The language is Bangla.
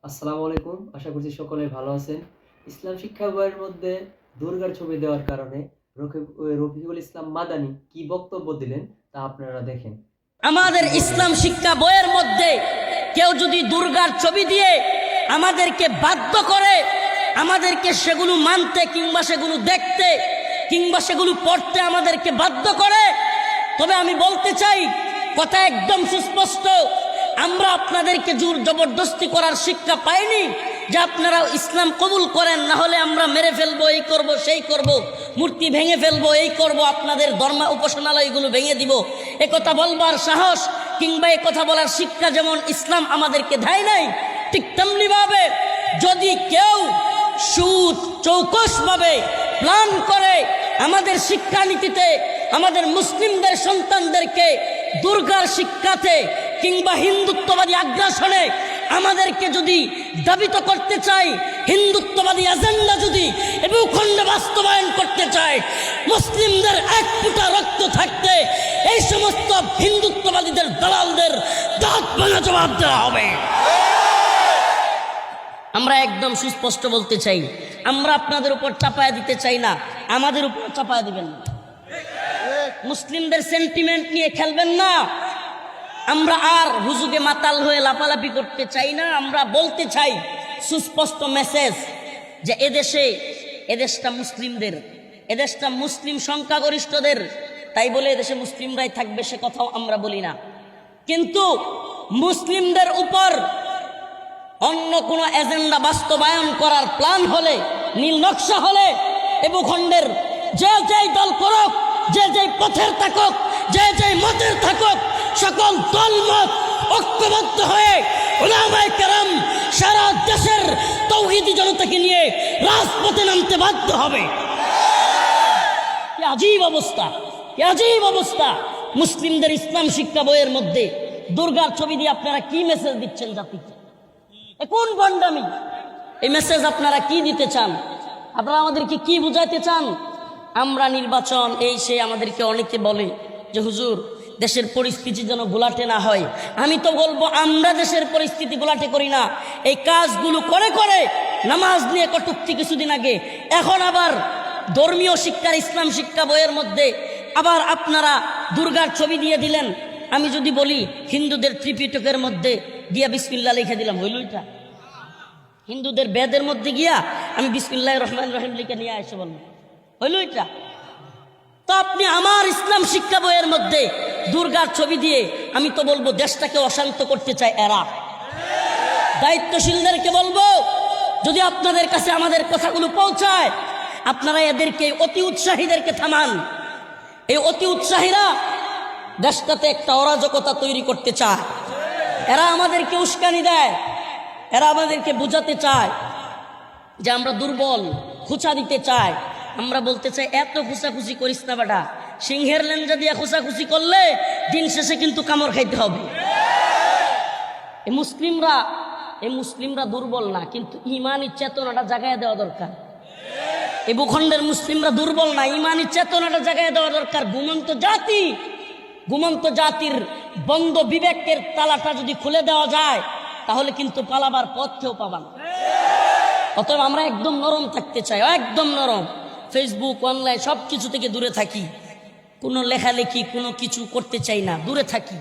আসসালামু আলাইকুম। আশা করছি সকলে ভালো আছেন। ইসলাম শিক্ষা বইয়ের মধ্যে দুর্গার ছবি দেওয়ার কারণে রফিকুল ইসলাম মাদানী কি বক্তব্য দিলেন তা আপনারা দেখেন। আমাদের ইসলাম শিক্ষা বইয়ের মধ্যে কেউ যদি দুর্গার ছবি দিয়ে আমাদেরকে বাধ্য করে, আমাদেরকে সেগুলো মানতে কিংবা সেগুলো দেখতে কিংবা সেগুলো পড়তে আমাদেরকে বাধ্য করে, তবে আমি বলতে চাই কথা একদম সুস্পষ্ট, আমরা আপনাদেরকে জোর জবরদস্তি করার শিক্ষা পাইনি যে আপনারা ইসলাম কবুল করেন, না হলে আমরা মেরে ফেলবো, এই করব সেই করব, মূর্তি ভেঙে ফেলবো, এই করব, আপনাদের ধর্ম উপাসনালয়গুলো ভেঙে দিব। একথা বলবার সাহস কিংবা একথা বলার শিক্ষা যেমন ইসলাম আমাদেরকে দেয় নাই, ঠিক তেমনি ভাবে যদি কেউ সুদ চৌকসভাবে প্ল্যান করে আমাদের শিক্ষানীতিতে আমাদের মুসলিমদের সন্তানদেরকে দুর্গার শিক্ষাতে কিংবা হিন্দুত্ববাদী আগ্রাসনে আমাদেরকে যদি দাবিত করতে চাই, হিন্দুত্ববাদী এজেন্ডা যদি ভূখণ্ডে বাস্তবায়ন করতে চায়, মুসলিমদের এক ফোঁটা রক্ত থাকতে এই সমস্ত হিন্দুত্ববাদীদের দালালদের দাঁত ভাঙা জবাব দেওয়া হবে। আমরা একদম সুস্পষ্ট বলতে চাই, আমরা আপনাদের উপর চাপায়া দিতে চাই না, আমাদের উপর চাপায়া দিবেন না। মুসলিমদের সেন্টিমেন্ট নিয়ে খেলবেন না। আমরা আর হুজুগে মাতাল হয়ে লাফালাফি করতে চাই না। আমরা বলতে চাই সুস্পষ্ট মেসেজ যে এদেশটা মুসলিমদের, এদেশটা মুসলিম সংখ্যাগরিষ্ঠদের, তাই বলে এদেশে মুসলিমরাই থাকবে সে কথাও আমরা বলি না। কিন্তু মুসলিমদের উপর অন্য কোনো এজেন্ডা বাস্তবায়ন করার প্ল্যান হলে, নীল নকশা হলে, এ ভূখণ্ডের যে যেই দল করুক, যে যেই পথের থাকুক, যে যেই মতের থাকুক, সকল দলমত ঐক্যবদ্ধ হয়ে উলামায়ে কেরাম সারা দেশের তাওহীদি জনতাকে নিয়ে রাজপথে নামতে বাধ্য হবে। কি আজীব অবস্থা, কি আজীব অবস্থা! মুসলিমদের ইসলাম শিক্ষা বইয়ের মধ্যে দুর্গার ছবি দিয়ে আপনারা কি মেসেজ দিচ্ছেন জাতিকে? কোন ভণ্ডামি! এই মেসেজ আপনারা কি দিতে চান? আপনারা আমাদেরকে কি বুঝাইতে চান? আমরা নির্বাচন এই সে আমাদেরকে অনেকে বলে যে হুজুর দেশের পরিস্থিতি যেন গোলাটে না হয়। আমি তো বলবো আমরা দেশের পরিস্থিতি গোলাটে করি না। এই কাজগুলো করে করে নামাজ নিয়ে কটূক্তি কিছুদিন আগে, এখন আবার ধর্মীয় শিক্ষার ইসলাম শিক্ষা বইয়ের মধ্যে আবার আপনারা দুর্গার ছবি দিয়ে দিলেন। আমি যদি বলি হিন্দুদের ত্রিপিটকের মধ্যে গিয়া বিসমিল্লাহ লিখে দিলাম, হইল এটা? হিন্দুদের বেদের মধ্যে গিয়া আমি বিসমিল্লাহির রহমানির রহিম লিখে নিয়ে এসে বললাম, হইল এটা? তো আপনি আমার ইসলাম শিক্ষা বইয়ের মধ্যে দুর্গার ছবি দিয়ে আমি তো বলবো দেশটাকে অশান্ত করতে চায় এরা। দায়িত্বশীলদেরকে বলবো, যদি আপনাদের কাছে আমাদের কথাগুলো পৌঁছায়, আপনারা এদেরকে অতি উৎসাহীদেরকে থামান। এই অতি উৎসাহীরা দেশটাতে একটা অরাজকতা তৈরি করতে চায়। এরা আমাদেরকে উস্কানি দেয়, এরা আমাদেরকে বুঝাতে চায় যে আমরা দুর্বল, খুচা দিতে চায়। আমরা বলতে চাই এত খুচাখুচি করিস না বেটা, সিংহের লেঞ্জা দিয়ে খুচাখুচি করলে দিন শেষে কিন্তু কামড় খাইতে হবে। এই মুসলিমরা দুর্বল না, কিন্তু ইমানি চেতনাটা জাগায় দেওয়া দরকার। এই ভূখণ্ডের মুসলিমরা দুর্বল না, ইমানি চেতনাটা জাগায় দেওয়া দরকার। ঘুমন্ত জাতির বন্ধ বিবেকের তালাটা যদি খুলে দেওয়া যায়, তাহলে কিন্তু পালাবার পথ কেউ পাবা না। অতএব আমরা একদম নরম থাকতে চাই, একদম নরম। ফেসবুক, অনলাইন সব কিছু থেকে দূরে থাকি, কোনো লেখালেখি কোনো কিছু করতে চাই না, দূরে থাকি।